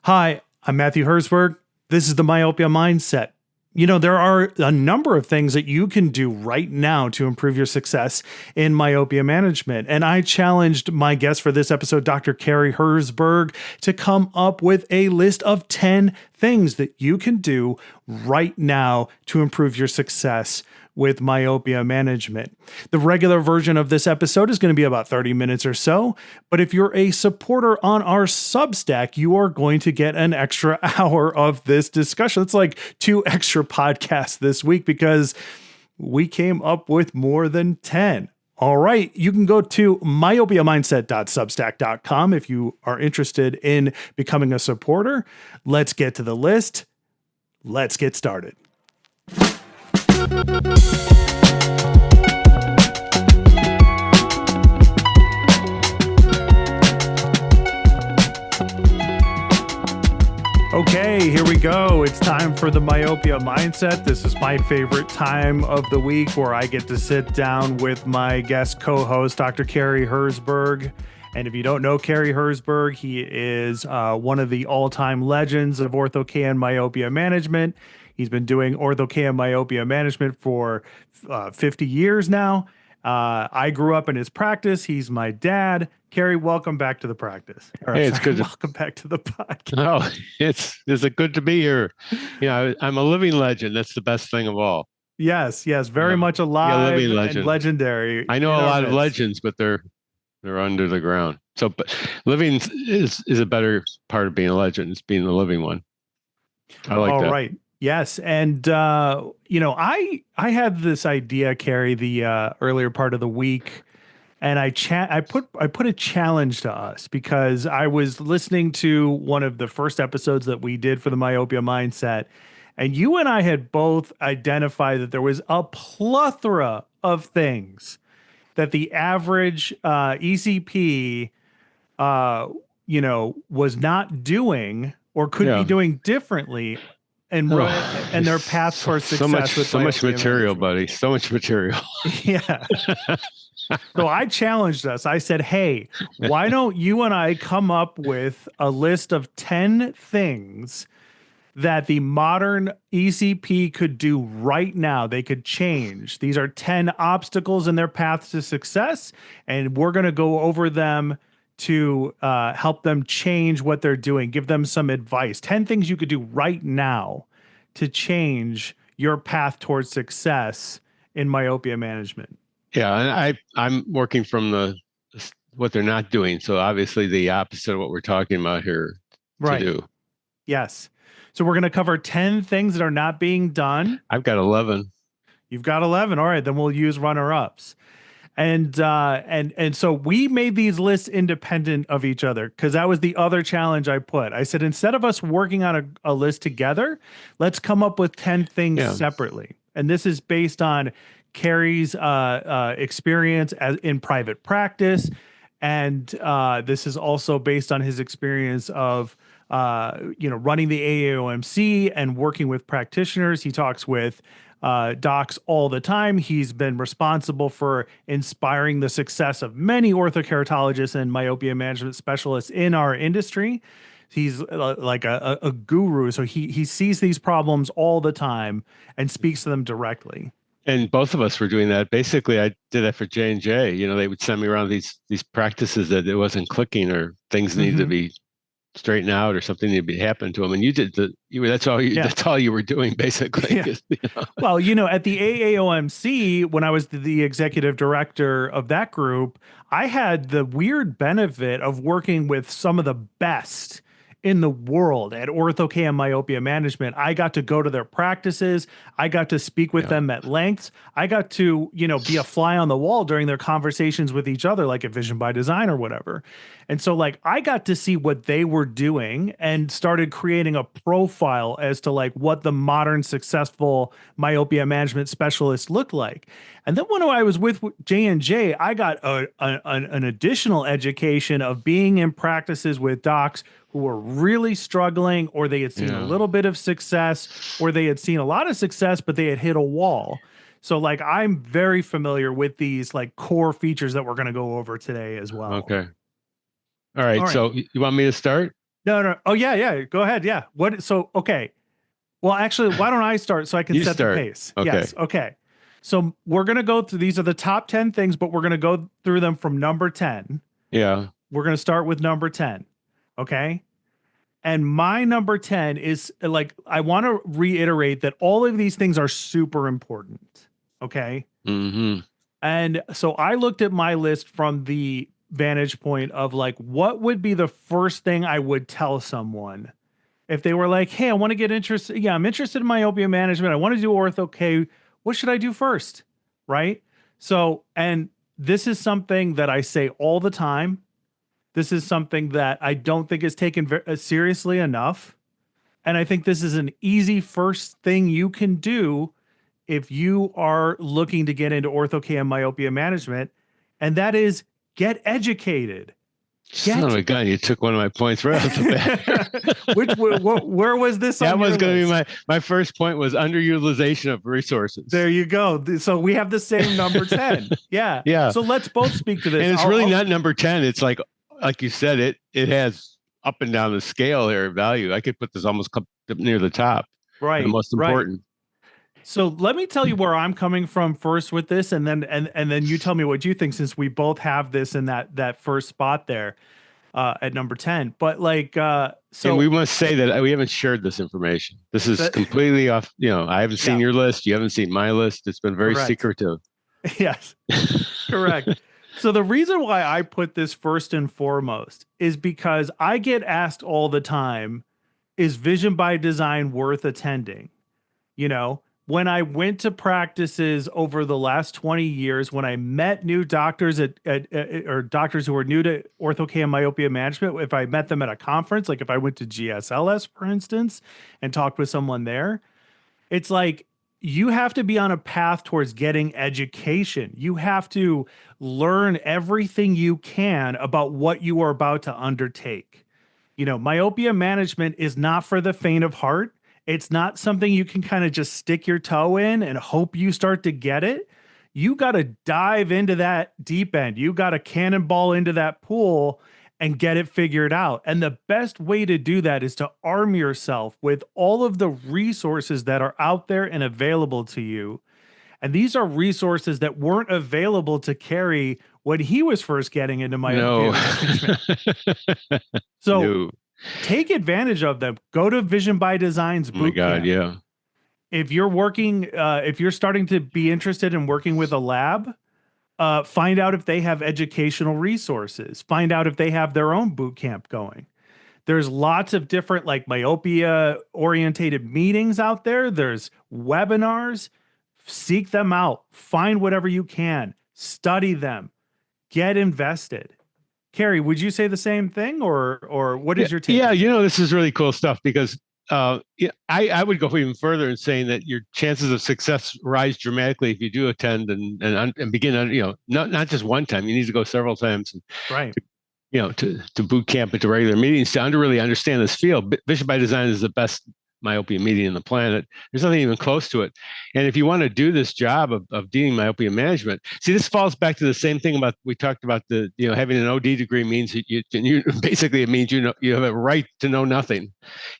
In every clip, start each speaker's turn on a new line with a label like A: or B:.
A: Hi, I'm Matthew Herzberg. This is the Myopia Mindset. You know, there are a number of things that you can do right now to improve your success in myopia management. And I challenged my guest for this episode, Dr. Carrie Herzberg, to come up with a list of 10 things that you can do right now to improve your success with myopia management. The regular version of this episode is going to be about 30 minutes or so, but if you're a supporter on our Substack, you are going to get an extra hour of this discussion. It's like 2 extra podcasts this week because we came up with more than 10. All right, you can go to myopiamindset.substack.com if you are interested in becoming a supporter. Let's get to the list. Let's get started. Okay, here we go. It's time for the Myopia Mindset. This is my favorite time of the week where I get to sit down with my guest co-host, Dr. Carrie Herzberg. And if you don't know Carrie Herzberg, he is one of the all-time legends of ortho-K and myopia management. He's been doing ortho-K and myopia management for 50 years now. I grew up in his practice. He's my dad. Carrie, welcome back to the practice.
B: Hey, it's good.
A: Welcome back to the podcast.
B: Oh, it's good to be here. Yeah, I'm a living legend. That's the best thing of all.
A: Yes, very much alive
B: living legend.
A: and legendary.
B: I know a lot of legends, but they're under the ground. So, but living is a better part of being a legend. It's being the living one. I like that. All right.
A: Yes, and I had this idea, Carrie, the earlier part of the week, and I put a challenge to us because I was listening to one of the first episodes that we did for the Myopia Mindset, and you and I had both identified that there was a plethora of things that the average ECP, was not doing or could be doing differently. And their path towards success.
B: So much material, buddy. So much material.
A: Yeah. So I challenged us. I said, hey, why don't you and I come up with a list of 10 things that the modern ECP could do right now? They could change. These are 10 obstacles in their path to success, and we're going to go over them to help them change what they're doing, give them some advice. 10 things you could do right now to change your path towards success in myopia management.
B: Yeah, and I'm working from what they're not doing. So obviously the opposite of what we're talking about here to do.
A: Yes. So we're going to cover 10 things that are not being done.
B: I've got 11.
A: You've got 11. All right, then we'll use runner-ups. And so we made these lists independent of each other because that was the other challenge I put. I said, instead of us working on a list together, let's come up with 10 things separately. And this is based on Carrie's experience in private practice. And this is also based on his experience of running the AAOMC and working with practitioners. He talks with docs all the time. He's been responsible for inspiring the success of many orthokeratologists and myopia management specialists in our industry. He's like a guru. So he sees these problems all the time and speaks to them directly.
B: And both of us were doing that. Basically, I did that for J&J. They would send me around these practices that it wasn't clicking or things needed to be straighten out or something to be happen to them, and you did that's all you were doing basically.
A: Well, at the AAOMC, when I was the executive director of that group, I had the weird benefit of working with some of the best in the world at ortho-K and myopia management. I got to go to their practices. I got to speak with them at length. I got to, be a fly on the wall during their conversations with each other, like at Vision by Design or whatever. And so I got to see what they were doing and started creating a profile as to what the modern successful myopia management specialist looked like. And then when I was with J&J, I got an additional education of being in practices with docs who were really struggling, or they had seen a little bit of success, or they had seen a lot of success, but they had hit a wall. So I'm very familiar with these core features that we're going to go over today as well.
B: Okay. All right. So you want me to start?
A: No, no. Oh, yeah, yeah. Go ahead. Yeah. What? So, okay. Well, actually, why don't I start so I can
B: You
A: set the
B: start.
A: pace?
B: Okay.
A: Yes. Okay. So we're going to go through, these are the top 10 things, but we're going to go through them from number 10.
B: Yeah.
A: We're going to start with number 10. Okay. And my number 10 is like, I want to reiterate that all of these things are super important. Okay.
B: Mm-hmm.
A: And so I looked at my list from the vantage point of like, what would be the first thing I would tell someone if they were like, hey, I want to get interested. Yeah, I'm interested in myopia management. I want to do ortho. Okay, what should I do first? Right. So, and this is something that I say all the time. This is something that I don't think is taken seriously enough. And I think this is an easy first thing you can do if you are looking to get into ortho K and myopia management. And that is get educated.
B: Son of
A: Get
B: a gun, you took one of my points right off the bat.
A: where was this
B: That
A: on
B: was
A: your
B: going to be
A: list?
B: my first point was underutilization of resources.
A: There you go. So we have the same number 10. Yeah.
B: Yeah.
A: So let's both speak to this.
B: And it's really not number 10. It's like you said, it has up and down the scale here value. I could put this almost near the top, the
A: Right,
B: most
A: right.
B: important.
A: So let me tell you where I'm coming from first with this, and then you tell me what you think, since we both have this in that first spot there at number 10. But like
B: And we
A: so
B: must say that we haven't shared this information. This is
A: that
B: completely off. I haven't seen
A: yeah,
B: your list. You haven't seen my list. It's been very
A: correct.
B: secretive.
A: Yes, correct. So the reason why I put this first and foremost is because I get asked all the time, is Vision by Design worth attending? You know, when I went to practices over the last 20 years, when I met new doctors or doctors who were new to ortho and myopia management, if I met them at a conference, like if I went to GSLS, for instance, and talked with someone there, it's like you have to be on a path towards getting education. You have to learn everything you can about what you are about to undertake. You know, myopia management is not for the faint of heart. It's not something you can kind of just stick your toe in and hope you start to get it. You got to dive into that deep end. You got to cannonball into that pool and get it figured out. And the best way to do that is to arm yourself with all of the resources that are out there and available to you. And these are resources that weren't available to Carey when he was first getting into myopia
B: No.
A: management. So
B: No.
A: take advantage of them. Go to Vision by Design's
B: Oh my
A: boot
B: God.
A: camp.
B: Yeah.
A: If you're working, if you're starting to be interested in working with a lab, find out if they have educational resources. Find out if they have their own boot camp going. There's lots of different like myopia orientated meetings out there. There's webinars. Seek them out. Find whatever you can. Study them. Get invested. Carey, would you say the same thing, or what
B: Yeah.
A: is your take
B: Yeah.
A: on it?
B: This is really cool stuff because yeah, I would go even further in saying that your chances of success rise dramatically if you do attend and begin on, not just one time. You need to go several times and
A: Right.
B: to boot camp and to regular meetings to really understand this field. Vision by Design is the best myopia meeting on the planet. There's nothing even close to it. And if you want to do this job of doing myopia management, see, this falls back to the same thing about we talked about the having an OD degree means that you basically it means you have a right to know nothing.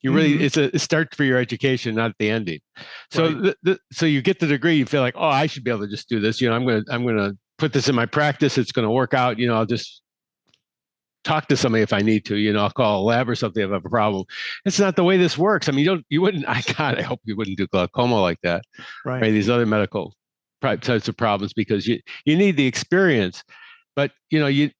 B: You really
A: Mm-hmm.
B: it's a start for your education, not the ending.
A: Right.
B: So so you get the degree, you feel like, oh, I should be able to just do this. I'm gonna put this in my practice. It's going to work out. I'll just talk to somebody if I need to. I'll call a lab or something if I have a problem. It's not the way this works. I mean, you wouldn't. I hope you wouldn't do glaucoma like that,
A: Right.
B: right? These other medical types of problems because you need the experience, but you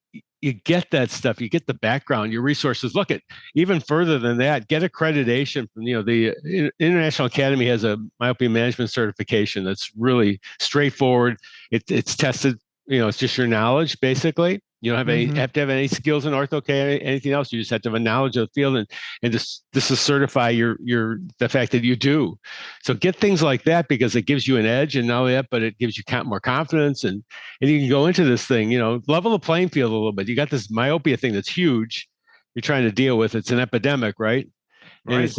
B: get that stuff. You get the background, your resources. Look at even further than that. Get accreditation from the International Academy has a myopia management certification that's really straightforward. It's tested. It's just your knowledge basically. You don't have any
A: Mm-hmm.
B: have to have any skills in ortho care, anything else. You just have to have a knowledge of the field and this is certify your the fact that you do. So get things like that because it gives you an edge, and not only that, but it gives you more confidence, and you can go into this thing, level the playing field a little bit. You got this myopia thing that's huge. You're trying to deal with. It's an epidemic, right? And
A: Right.
B: it's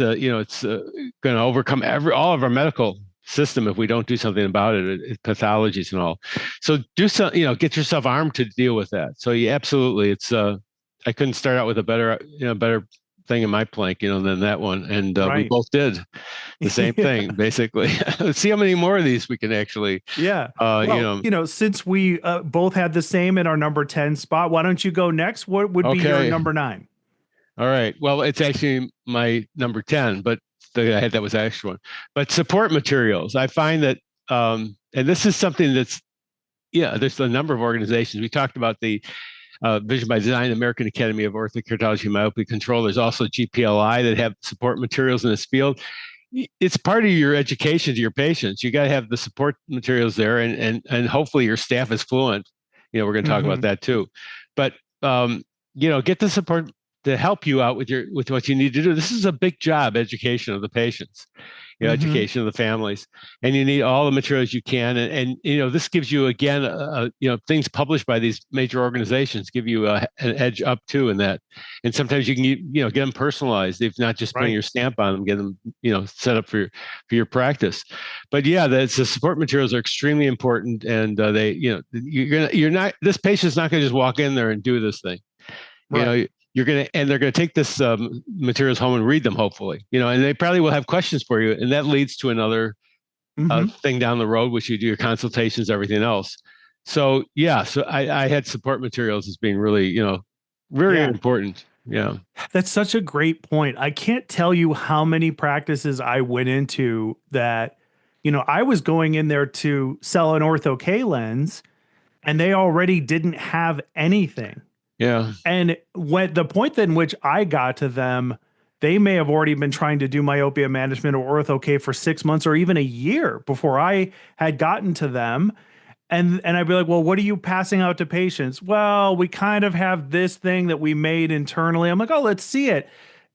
B: going to overcome all of our medical system if we don't do something about it, pathologies and all. So do some, get yourself armed to deal with that. So yeah, absolutely, it's I couldn't start out with a better thing in my plank, than that one. And we
A: Right.
B: both did the same thing, basically. Let's see how many more of these we can actually,
A: Yeah.
B: you
A: Well,
B: know,
A: since we both had the same in our number 10 spot, why don't you go next? What would be your
B: okay.
A: number nine?
B: All right. Well, it's actually my number 10, but I had that was the actual one. But support materials, I find that, and this is something that's, yeah, there's a number of organizations. We talked about the Vision by Design, American Academy of Orthokeratology and Myopia Control. There's also GPLI that have support materials in this field. It's part of your education to your patients. You got to have the support materials there, and hopefully your staff is fluent. We're going to talk about
A: Hmm.
B: that too. But get the support to help you out with what you need to do. This is a big job, education of the patients,
A: Hmm.
B: education of the families, and you need all the materials you can. And this gives you again, things published by these major organizations give you an edge up too in that. And sometimes you can get them personalized, if not just putting
A: Right.
B: your stamp on them, get them set up for your practice. But yeah, the support materials are extremely important, and they you're not this patient's not going to just walk in there and do this thing. you
A: Right.
B: know they're gonna take this materials home and read them, hopefully, and they probably will have questions for you, and that leads to another
A: Hmm.
B: thing down the road, which you do your consultations, everything else. So yeah, so I had support materials as being really, very
A: Yeah.
B: important. Yeah.
A: That's such a great point. I can't tell you how many practices I went into that, I was going in there to sell an ortho K lens and they already didn't have anything.
B: Yeah.
A: And when the point in which I got to them, they may have already been trying to do myopia management or ortho K for 6 months or even a year before I had gotten to them. And I'd be like, well, what are you passing out to patients? Well, we kind of have this thing that we made internally. I'm like, oh, let's see it.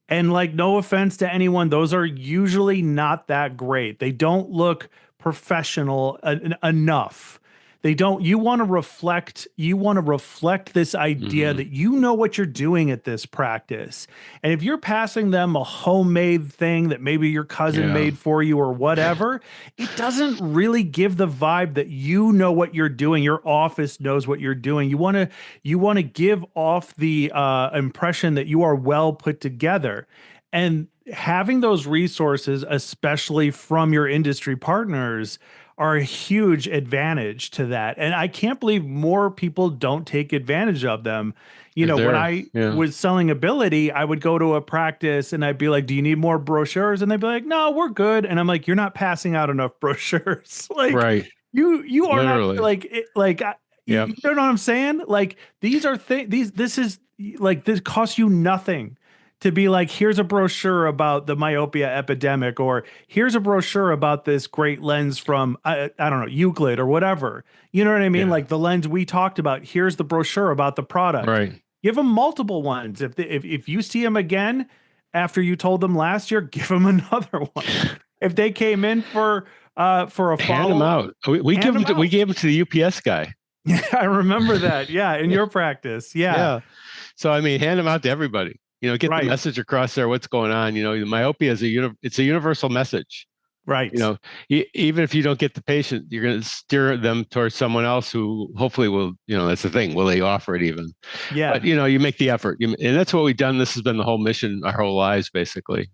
A: And like, no offense to anyone, those are usually not that great. They don't look professional enough. They don't, you want to reflect this idea
B: Hmm.
A: that you know what you're doing at this practice. And if you're passing them a homemade thing that maybe your cousin
B: Yeah.
A: made for you or whatever, it doesn't really give the vibe that you know what you're doing. Your office knows what you're doing. You want to give off the impression that you are well put together. And having those resources, especially from your industry partners, are a huge advantage to that. And I can't believe more people don't take advantage of them.
B: They're
A: When
B: there.
A: I
B: Yeah.
A: was selling ability, I would go to a practice and I'd be like, "Do you need more brochures?" And they'd be like, "No, we're good." And I'm like, "You're not passing out enough brochures." Like
B: Right.
A: you are not
B: Literally.
A: like
B: Yep.
A: you know what I'm saying? Like these are things this is like this costs you nothing to be like, here's a brochure about the myopia epidemic, or here's a brochure about this great lens from I don't know, Euclid or whatever. You know what I mean?
B: Yeah.
A: Like the lens we talked about. Here's the brochure about the product.
B: Right.
A: Give them multiple ones. If you see them again after you told them last year, give them another one. If they came in for a
B: Hand them
A: follow up,
B: out. We give
A: hand
B: them
A: them
B: to, we
A: out.
B: gave them to the UPS guy.
A: Yeah, I remember that. Yeah, in your practice. Yeah,
B: Yeah. So I mean, hand them out to everybody. Get the
A: right,
B: message across there. What's going on? The myopia is it's a universal message. You
A: right.
B: know, even if you don't get the patient, you're going to steer them towards someone else who hopefully will. That's the thing. Will they offer it even? But
A: Yeah,
B: you make the effort, and that's what we've done. This has been the whole mission, our whole lives, basically.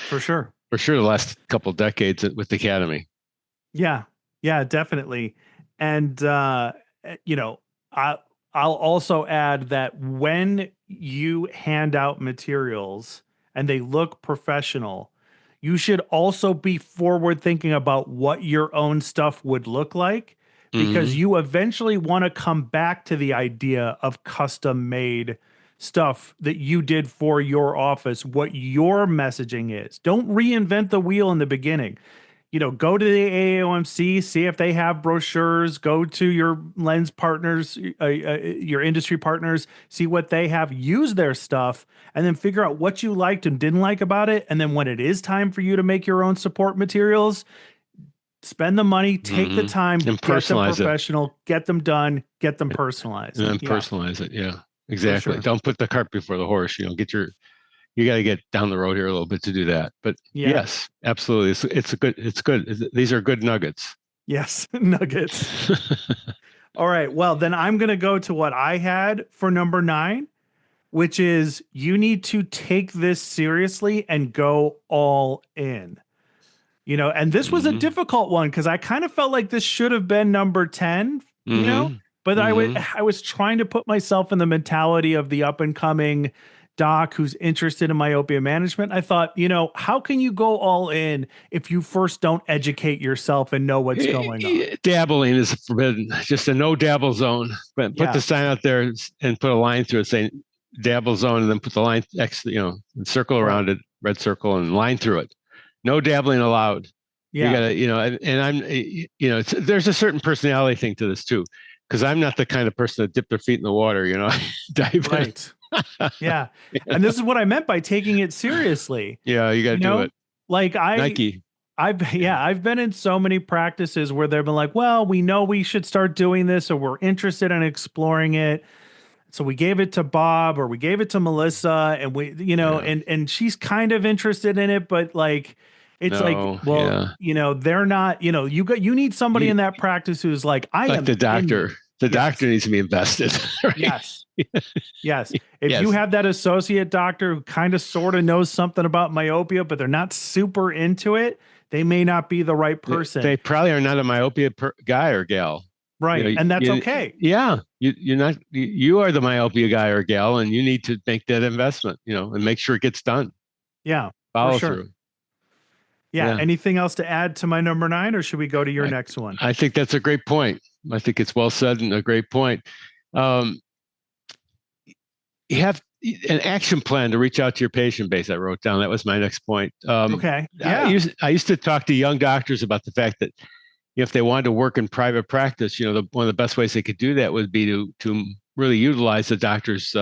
A: for sure.
B: For sure, the last couple of decades with the academy.
A: Yeah, yeah, definitely. And you know, I I'll also add that when you hand out materials and they look professional, you should also be forward thinking about what your own stuff would look like because
B: Hmm.
A: you eventually want to come back to the idea of custom made stuff that you did for your office, what your messaging is. Don't reinvent the wheel in the beginning. Go to the AAOMC, see if they have brochures, go to your lens partners, your industry partners, see what they have, use their stuff, and then figure out what you liked and didn't like about it. And then when it is time for you to make your own support materials, spend the money, take the
B: Hmm.
A: time,
B: And
A: get them
B: personalize it.
A: professional, get them done, get them personalized.
B: And then
A: Yeah,
B: personalize it. Yeah,
A: for
B: exactly.
A: sure.
B: Don't put the cart before the horse. You got to get down the road here a little bit to do that. But
A: Yeah.
B: yes, absolutely. It's good. These are good nuggets.
A: Yes. Nuggets. All right. Well, then I'm going to go to what I had for number nine. which is you need to take this seriously and go all in. And this was a
B: Mm-hmm.
A: difficult one because I kind of felt like this should have been number 10,
B: Mm-hmm.
A: but
B: Mm-hmm.
A: I was trying to put myself in the mentality of the up and coming doc who's interested in myopia management. I thought, how can you go all in if you first don't educate yourself and know what's going on?
B: Dabbling is forbidden. Just a no dabble zone. But put the
A: Yeah,
B: sign out there and put a line through it saying dabble zone, and then put the line X, circle
A: right.
B: around it, red circle, and line through it. No dabbling allowed. You
A: Yeah,
B: gotta, and I'm, there's a certain personality thing to this too, because I'm not the kind of person that dip their feet in the water, dive in.
A: right. Yeah. And this is what I meant by taking it seriously.
B: Yeah, you got to
A: You
B: do
A: know,
B: it.
A: like
B: Nike.
A: I've been in so many practices where they've been like, well, we know we should start doing this or we're interested in exploring it. So we gave it to Bob or we gave it to Melissa and
B: Yeah.
A: and she's kind of interested in it, but like it's like,
B: No.
A: well,
B: Yeah.
A: they're not, you need somebody
B: You
A: in that practice who's like, I
B: like
A: am
B: the
A: in
B: doctor.
A: this.
B: The doctor
A: Yes.
B: needs to be invested, right?
A: Yes. Yes. If you
B: Yes.
A: have that associate doctor who kind of sort of knows something about myopia, but they're not super into it, they may not be the right person.
B: They probably are not a myopia guy or gal.
A: Right. And that's okay.
B: Yeah, you're not. You are the myopia guy or gal, and you need to make that investment, and make sure it gets done.
A: Yeah, for
B: Follow
A: sure.
B: through.
A: Yeah.
B: Yeah,
A: Anything else to add to my number 9, or should we go to your
B: I,
A: next one?
B: I think that's a great point. I think it's well said and a great point. Um, you have an action plan to reach out to your patient base. I wrote down. That was my next point.
A: Okay.
B: I
A: Yeah.
B: used I used to talk to young doctors about the fact that if they wanted to work in private practice, one of the best ways they could do that would be to really utilize the doctor's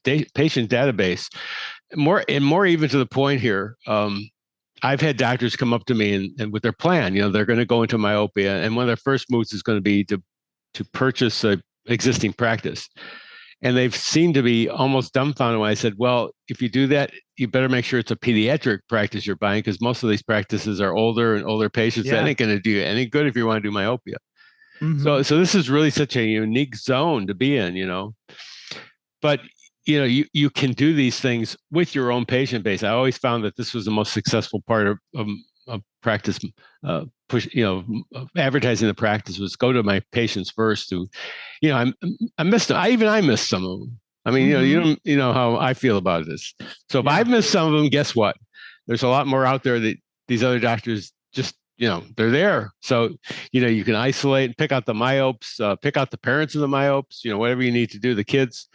B: patient database. More even to the point here. I've had doctors come up to me and with their plan, they're going to go into myopia, and one of their first moves is going to be to purchase a existing practice. And they've seemed to be almost dumbfounded when I said, well, if you do that, you better make sure it's a pediatric practice you're buying, because most of these practices are older and older patients. That
A: Yeah.
B: ain't going to do you any good if you want to do myopia.
A: Hmm.
B: So this is really such a unique zone to be in, But you can do these things with your own patient base. I always found that this was the most successful part of practice push. Advertising the practice was go to my patients first. I missed them. I missed some of them. I mean,
A: Hmm.
B: you know how I feel about this. So if
A: Yeah.
B: I've missed some of them, guess what? There's a lot more out there that these other doctors just they're there. So you can isolate and pick out the myopes, pick out the parents of the myopes. Whatever you need to do, the kids,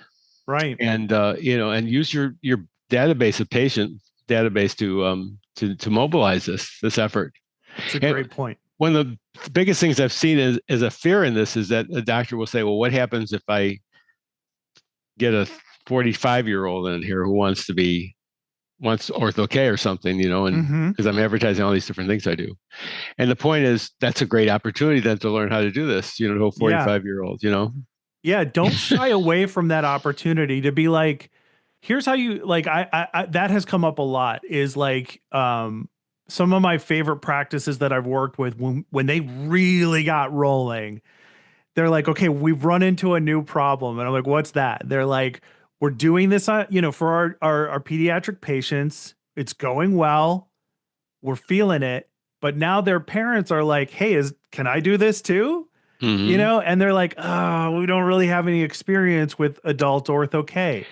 A: Right.
B: and and use your database of patient database to mobilize this effort.
A: It's a
B: And
A: great point.
B: one of the biggest things I've seen is a fear in this is that a doctor will say, well, what happens if I get a 45-year-old in here who wants ortho K or something, and
A: Hmm.
B: because I'm advertising all these different things I do. And the point is that's a great opportunity then to learn how to do this, to a
A: Yeah.
B: 45-year-old,
A: Yeah. Don't shy away from that opportunity to be like, here's how you like, that has come up a lot is like, some of my favorite practices that I've worked with when they really got rolling, they're like, okay, we've run into a new problem. And I'm like, what's that? They're like, we're doing this, for our pediatric patients. It's going well. We're feeling it. But now their parents are like, hey, can I do this too?
B: Mm-hmm.
A: And they're like, oh, we don't really have any experience with adult ortho K.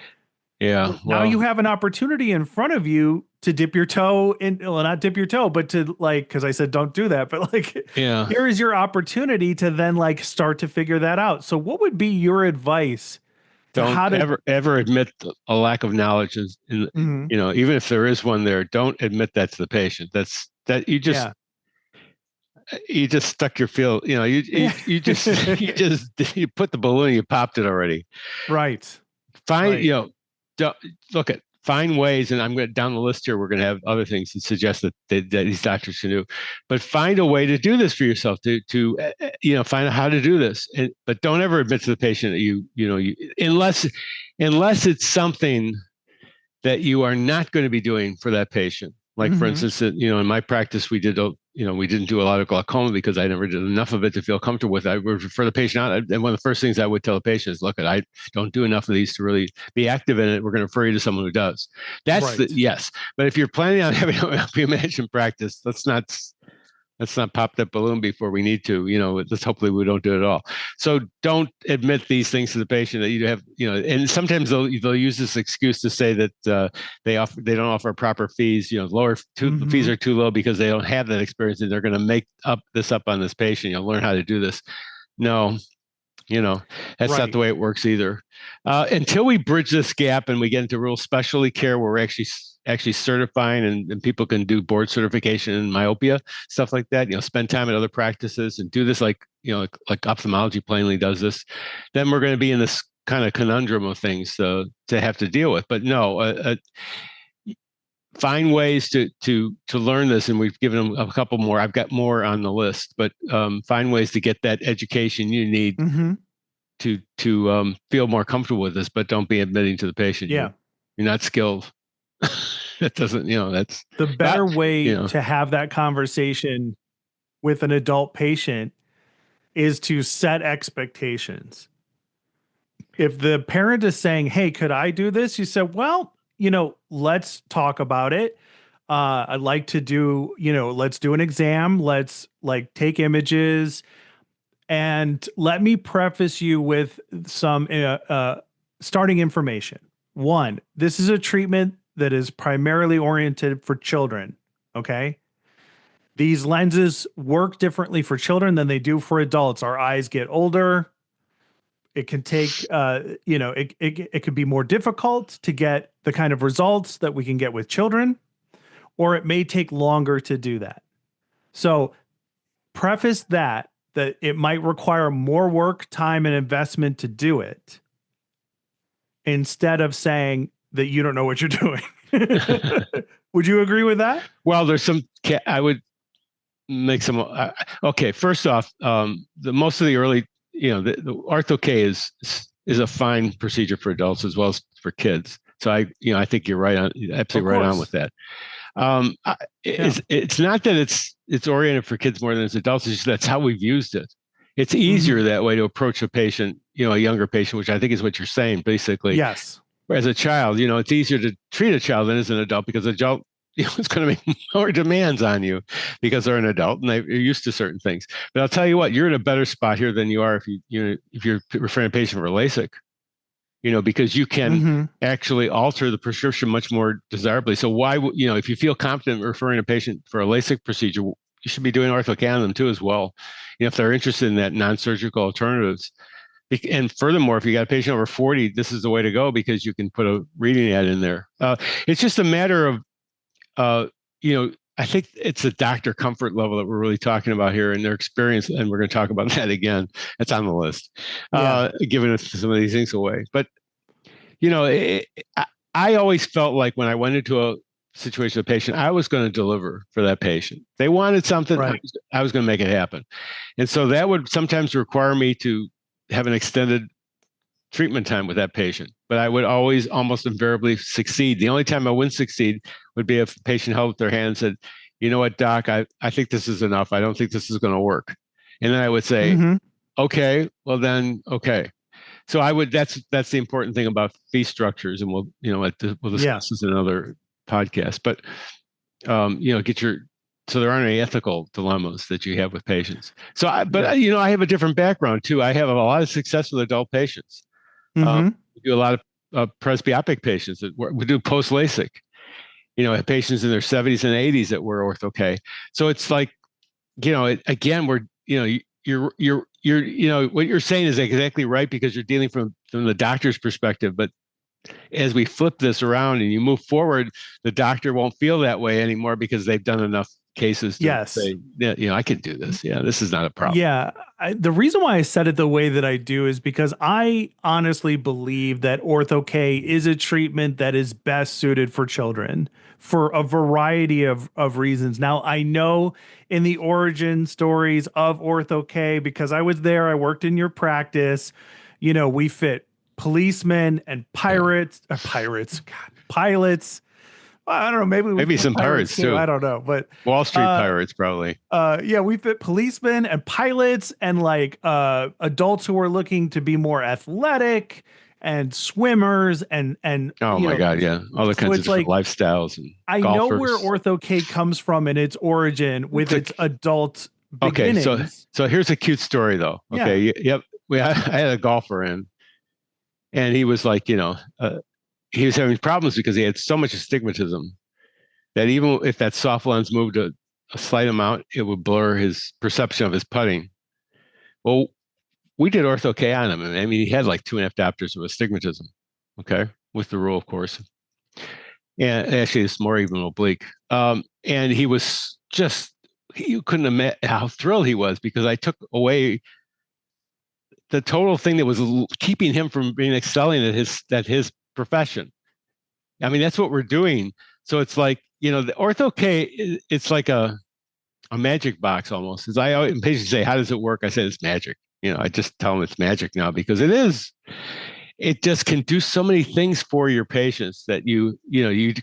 B: Yeah.
A: Well, now
B: Well,
A: you have an opportunity in front of you to dip your toe in, well, not dip your toe, but to like, because I said don't do that, but like,
B: yeah.
A: here is your opportunity to then like start to figure that out. So, what would be your advice to
B: Don't
A: how to?
B: ever admit a lack of knowledge
A: Mhm.
B: even if there is one there, don't admit that to the patient. That's that
A: Yeah.
B: you just stuck your feel, you just you put the balloon, you popped it already.
A: Right.
B: Find,
A: Right.
B: look at find ways, and I'm going down the list here. We're going to have other things that suggest that these doctors can do, but find a way to do this for yourself. To find out how to do this, but don't ever admit to the patient that unless it's something that you are not going to be doing for that patient. Like for
A: Mm-hmm.
B: instance, in my practice, we didn't do a lot of glaucoma because I never did enough of it to feel comfortable with it. I would refer the patient out, and one of the first things I would tell the patient is, "Look, I don't do enough of these to really be active in it. We're going to refer you to someone who does." That's the
A: Right.
B: yes. But if you're planning on having a pre-management practice, let's not pop that balloon before we need to. Let's hopefully we don't do it at all. So don't admit these things to the patient that you have. And sometimes they'll use this excuse to say that they don't offer proper fees. The fees
A: Mm-hmm.
B: are too low because they don't have that experience, and they're going to make up on this patient. Learn how to do this. No, you know that's not the
A: Right.
B: way it works either. Until we bridge this gap and we get into real specialty care where we're actually certifying, and people can do board certification in myopia, stuff like that, spend time at other practices and do this like ophthalmology plainly does this, then we're going to be in this kind of conundrum of things to have to deal with. But no, find ways to learn this, and we've given them a couple more. I've got more on the list, but find ways to get that education you need
A: Mm-hmm.
B: to feel more comfortable with this, but don't be admitting to the patient
A: Yeah.
B: you're not skilled. That doesn't, that's
A: The
B: but
A: better
B: you
A: way
B: know,
A: to have that conversation with an adult patient is to set expectations. If the parent is saying, "Hey, could I do this?" You said, "Well, let's talk about it. I'd like to do, let's do an exam. Let's like take images, and let me preface you with some starting information. One, this is a treatment that is primarily oriented for children. Okay. These lenses work differently for children than they do for adults. Our eyes get older. It can take, it could be more difficult to get the kind of results that we can get with children, or it may take longer to do that. So preface that it might require more work, time, and investment to do it, instead of saying that you don't know what you're doing. Would you agree with that?
B: well, there's some. I would make some. Okay, first off, the most of the early, the ortho K is a fine procedure for adults as well as for kids. So I think you're right on,
A: Of
B: absolutely right on with
A: course.
B: that.
A: Yeah.
B: It's not that it's oriented for kids more than it's adults. It's just that's how we've used it. It's easier
A: Hmm.
B: that way to approach a patient, a younger patient, which I think is what you're saying, basically.
A: Yes.
B: As a child, it's easier to treat a child than as an adult because adult, it's going to make more demands on you because they're an adult and they're used to certain things. But I'll tell you what, you're in a better spot here than you are if you're referring a patient for LASIK, because you can
A: Hmm.
B: actually alter the prescription much more desirably. So why, if you feel confident referring a patient for a LASIK procedure, you should be doing ortho on them too as well. If they're interested in that non-surgical alternatives. And furthermore, if you got a patient over 40, this is the way to go because you can put a reading ad in there. It's just a matter of, uh, I think it's a doctor comfort level that we're really talking about here and their experience. And we're going to talk about that again. That's on the list,
A: Yeah.
B: giving us some of these things away. But, you know, it, I always felt like when I went into a situation with a patient, I was going to deliver for that patient. They wanted something,
A: Right.
B: I was going to make it happen. And so that would sometimes require me to have an extended treatment time with that patient, but I would always almost invariably succeed. The only time I wouldn't succeed would be if a patient held up their hand and said, "You know what, doc, I think this is enough. I don't think this is going to work." And then I would say,
A: Hmm.
B: "Okay, well then, okay." So I would, that's the important thing about fee structures. And we'll
A: Yeah.
B: discuss this in another podcast, but so there aren't any ethical dilemmas that you have with patients.
A: Yeah.
B: I have a different background too. I have a lot of success with adult patients.
A: Hmm.
B: We do a lot of presbyopic patients that we do post LASIK. Have patients in their 70s and 80s that were ortho K. So it's like, again, we're, what you're saying is exactly right because you're dealing from the doctor's perspective. But as we flip this around and you move forward, the doctor won't feel that way anymore because they've done enough cases to
A: Yes.
B: say, yeah, I can do this. Yeah, this is not a problem.
A: Yeah, the reason why I said it the way that I do is because I honestly believe that Ortho K is a treatment that is best suited for children for a variety of reasons. Now, I know in the origin stories of Ortho K, because I was there, I worked in your practice, we fit policemen and
B: Yeah.
A: pirates, God, pilots, I don't know. Maybe we
B: Maybe
A: fit
B: some
A: pirates
B: pirates
A: too.
B: too.
A: I don't know. But
B: Wall Street
A: uh,
B: pirates probably.
A: yeah, we fit policemen and pilots and like adults who are looking to be more athletic and swimmers and
B: Oh my God, yeah, all the
A: so
B: kinds of
A: it's
B: different
A: like
B: lifestyles and
A: I know where
B: golfers.
A: Ortho K comes from in its origin with
B: It's a,
A: its adult
B: okay,
A: beginnings.
B: so here's a cute story though.
A: Yeah.
B: Okay, yep, I had a golfer in, and he was like, he was having problems because he had so much astigmatism that even if that soft lens moved a slight amount, it would blur his perception of his putting. Well, we did ortho K on him, and I mean, he had like 2.5 diopters of astigmatism. Okay, with the rule, of course, and actually, it's more even oblique. And he was just you couldn't imagine how thrilled he was because I took away the total thing that was keeping him from being excelling at his profession. I mean, that's what we're doing. So it's like, the ortho K, it's like a magic box almost. As I always patients say, how does it work? I said it's magic. I just tell them it's magic now because it is. It just can do so many things for your patients that you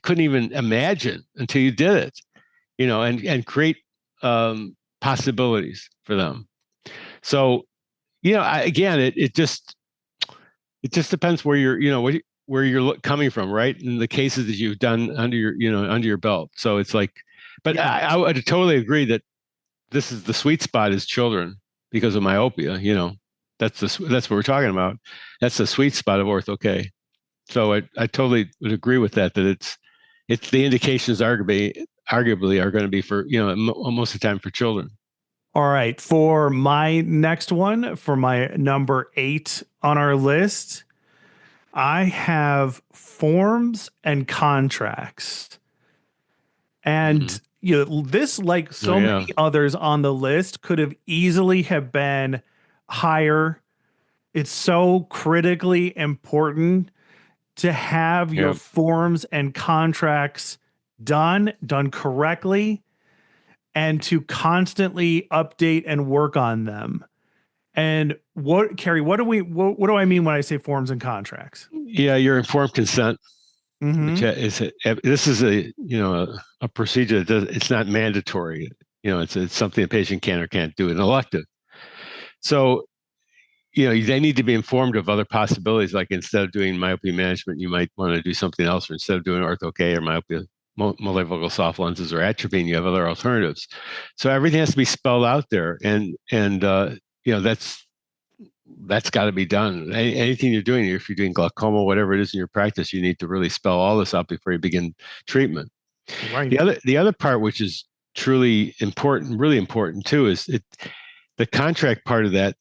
B: couldn't even imagine until you did it. And create possibilities for them. So again, it just depends where where you're coming from, right? And the cases that you've done under your belt. So it's like, but
A: Yeah.
B: I would totally agree that this is the sweet spot is children because of myopia. That's what we're talking about. That's the sweet spot of ortho K. So I totally would agree with that. That it's the indications arguably are going to be for most of the time for children.
A: All right. For my next one, for my number 8 on our list, I have forms and contracts.
B: Mm-hmm.
A: And this, like
B: Oh
A: so
B: yeah.
A: many others on the list, could have easily have been higher. It's so critically important to have your
B: Yeah.
A: forms and contracts done correctly, and to constantly update and work on them. And Carrie, what do I mean when I say forms and contracts?
B: Yeah. Your informed consent, which
A: Mm-hmm.
B: this is a procedure that it's not mandatory. It's something a patient can or can't do an elective. So they need to be informed of other possibilities. Like instead of doing myopia management, you might want to do something else. Or instead of doing ortho K or myopia multifocal soft lenses or atropine, you have other alternatives. So everything has to be spelled out there, and that's got to be done. Anything you're doing, if you're doing glaucoma, whatever it is in your practice, you need to really spell all this out before you begin treatment.
A: Right.
B: The other part, which is truly important, really important too, is the contract part of that,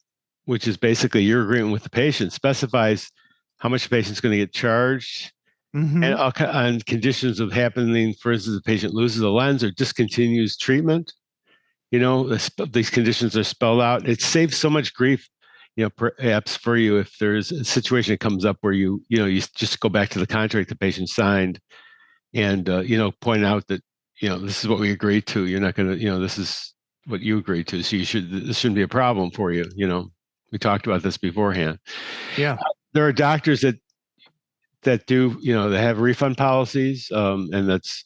B: which is basically your agreement with the patient, specifies how much the patient's going to get charged and
A: Mm-hmm.
B: on conditions of happening. For instance, the patient loses a lens or discontinues treatment. These conditions are spelled out. It saves so much grief, perhaps for you if there's a situation that comes up where you just go back to the contract the patient signed and point out that this is what we agreed to. You're not going to this is what you agreed to. So this shouldn't be a problem for you. We talked about this beforehand.
A: Yeah.
B: There are doctors that do, they have refund policies, and that's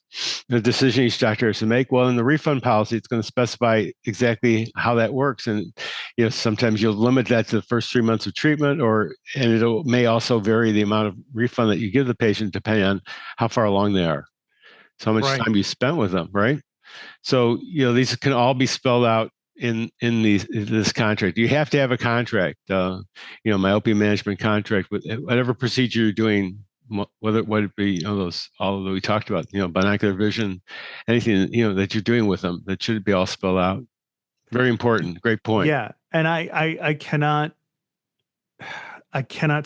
B: the decision each doctor has to make. Well, in the refund policy, it's going to specify exactly how that works, and sometimes you'll limit that to the first 3 months of treatment, and it may also vary the amount of refund that you give the patient depending on how far along they are, so how much
A: Right.
B: time you spent with them, right? So these can all be spelled out in this contract. You have to have a contract, myopia management contract with whatever procedure you're doing, whether it be those all that we talked about, binocular vision, anything that you're doing with them, that should be all spelled out. Very important. Great point.
A: Yeah. And I cannot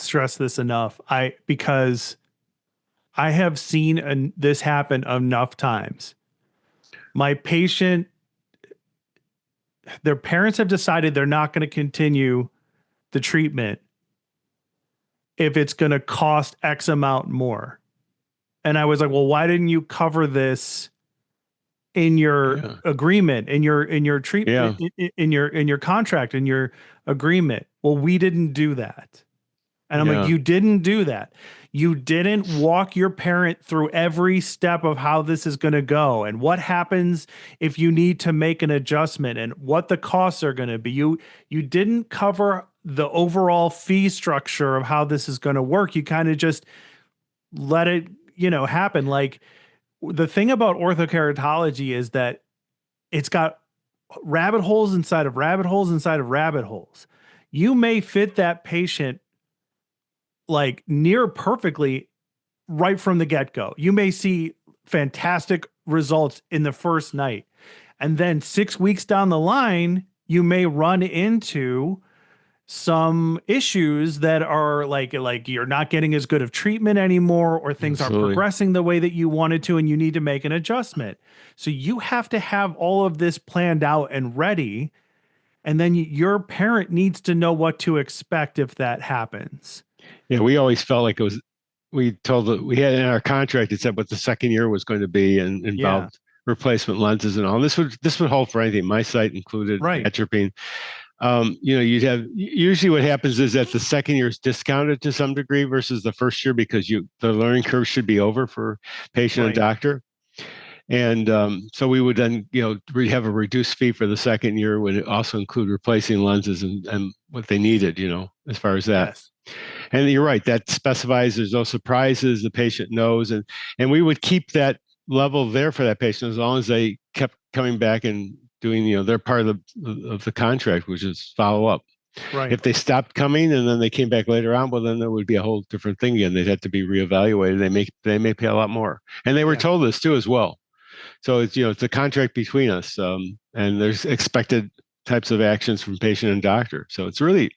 A: stress this enough. Because I have seen this happen enough times. My patient, their parents have decided they're not going to continue the treatment if it's going to cost X amount more. And I was like, well, why didn't you cover this in your
B: Yeah.
A: agreement, in your
B: Yeah.
A: treatment, in your contract, in your agreement? Well, we didn't do that. And I'm like,
B: Yeah.
A: you didn't do that. You didn't walk your parent through every step of how this is going to go and what happens if you need to make an adjustment and what the costs are going to be. You didn't cover the overall fee structure of how this is going to work. You kind of just let it, happen. Like the thing about orthokeratology is that it's got rabbit holes inside of rabbit holes inside of rabbit holes. You may fit that patient like near perfectly right from the get-go. You may see fantastic results in the first night. And then 6 weeks down the line, you may run into some issues that are like you're not getting as good of treatment anymore, or things aren't
B: Absolutely.
A: progressing the way that you wanted to, and you need to make an adjustment. So you have to have all of this planned out and ready, and then your parent needs to know what to expect if that happens.
B: Yeah, we always felt like it was. We had in our contract it said what the second year was going to be and
A: Yeah,
B: involved replacement lenses and all. And this would hold for anything. My site included
A: right,
B: atropine. You'd have usually what happens is that the second year is discounted to some degree versus the first year because the learning curve should be over for patient and
A: right.
B: doctor. And so we would then, we have a reduced fee for the second year, would also include replacing lenses and what they needed, as far as that.
A: Yes.
B: And you're right, that specifies there's no surprises, the patient knows, and we would keep that level there for that patient as long as they kept coming back and doing, their part of the contract, which is follow up.
A: Right.
B: If they stopped coming and then they came back later on, well, then there would be a whole different thing again. They'd have to be reevaluated. They may pay a lot more, and they were
A: Yeah.
B: told this too as well. So it's a contract between us, and there's expected types of actions from patient and doctor. So it's really,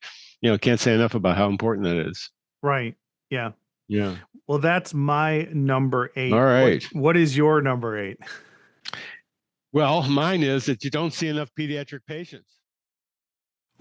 B: can't say enough about how important that is.
A: Right. Yeah.
B: Yeah.
A: Well, that's my number
B: All
A: 8.
B: right.
A: What is your number 8?
B: Well, mine is that you don't see enough pediatric patients.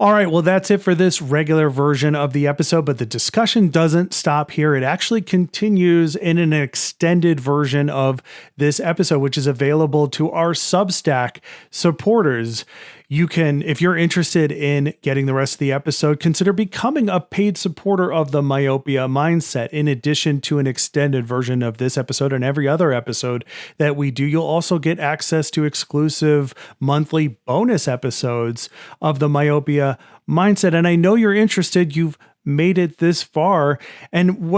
A: All right, well, that's it for this regular version of the episode, but the discussion doesn't stop here. It actually continues in an extended version of this episode, which is available to our Substack supporters. You can, if you're interested in getting the rest of the episode, consider becoming a paid supporter of the Myopia Mindset. In addition to an extended version of this episode and every other episode that we do, you'll also get access to exclusive monthly bonus episodes of the Myopia Mindset. And I know you're interested. You've made it this far. And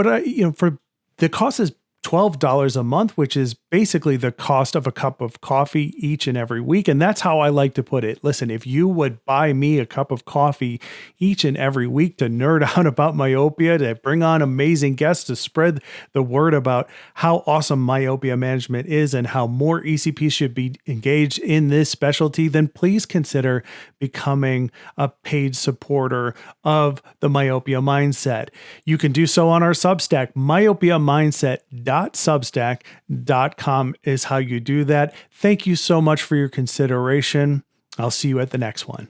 A: for the cost is $12 a month, which is basically the cost of a cup of coffee each and every week. And that's how I like to put it. Listen, if you would buy me a cup of coffee each and every week to nerd out about myopia, to bring on amazing guests, to spread the word about how awesome myopia management is and how more ECPs should be engaged in this specialty, then please consider becoming a paid supporter of the Myopia Mindset. You can do so on our Substack, myopiamindset.substack.com is how you do that. Thank you so much for your consideration. I'll see you at the next one.